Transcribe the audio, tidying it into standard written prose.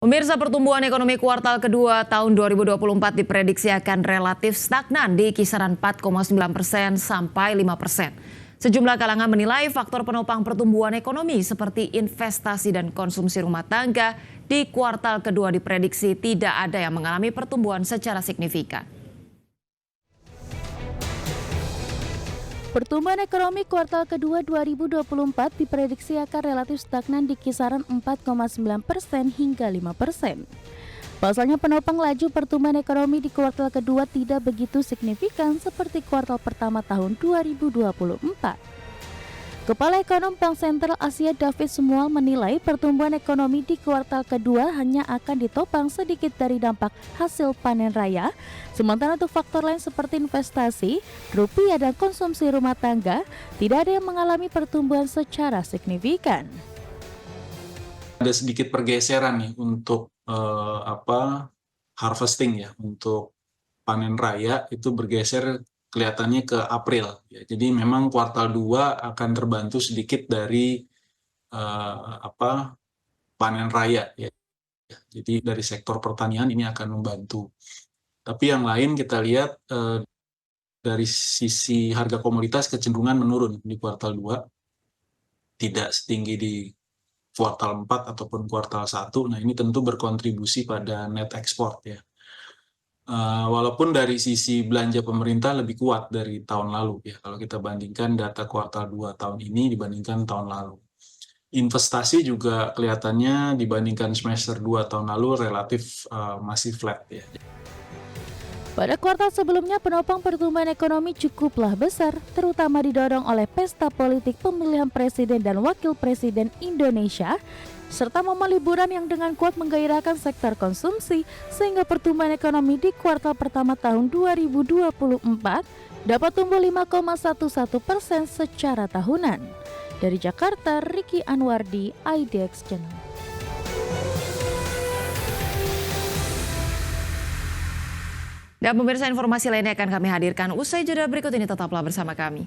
Pemirsa, pertumbuhan ekonomi kuartal kedua tahun 2024 diprediksi akan relatif stagnan di kisaran 4,9% sampai 5%. Sejumlah kalangan menilai faktor penopang pertumbuhan ekonomi seperti investasi dan konsumsi rumah tangga di kuartal kedua diprediksi tidak ada yang mengalami pertumbuhan secara signifikan. Pertumbuhan ekonomi kuartal kedua 2024 diprediksi akan relatif stagnan di kisaran 4,9% hingga 5%. Pasalnya penopang laju pertumbuhan ekonomi di kuartal kedua tidak begitu signifikan seperti kuartal pertama tahun 2024. Kepala Ekonom Bank Sentral Asia David Sumual menilai pertumbuhan ekonomi di kuartal kedua hanya akan ditopang sedikit dari dampak hasil panen raya, sementara untuk faktor lain seperti investasi, rupiah dan konsumsi rumah tangga tidak ada yang mengalami pertumbuhan secara signifikan. Ada sedikit pergeseran nih untuk harvesting ya, untuk panen raya itu bergeser kelihatannya ke April ya. Jadi memang kuartal 2 akan terbantu sedikit dari panen raya ya. Jadi dari sektor pertanian ini akan membantu. Tapi yang lain kita lihat dari sisi harga komoditas kecenderungan menurun di kuartal 2. Tidak setinggi di kuartal 4 ataupun kuartal 1. Nah, ini tentu berkontribusi pada net export ya. Walaupun dari sisi belanja pemerintah lebih kuat dari tahun lalu ya, kalau kita bandingkan data kuartal 2 tahun ini dibandingkan tahun lalu. Investasi juga kelihatannya dibandingkan semester 2 tahun lalu relatif masih flat ya. Pada kuartal sebelumnya penopang pertumbuhan ekonomi cukuplah besar, terutama didorong oleh pesta politik pemilihan presiden dan wakil presiden Indonesia, serta momen liburan yang dengan kuat menggairahkan sektor konsumsi, sehingga pertumbuhan ekonomi di kuartal pertama tahun 2024 dapat tumbuh 5,11% secara tahunan. Dari Jakarta, Ricky Anwardi, IDX Channel. Dan pemirsa, informasi lainnya akan kami hadirkan usai jeda berikut ini, tetaplah bersama kami.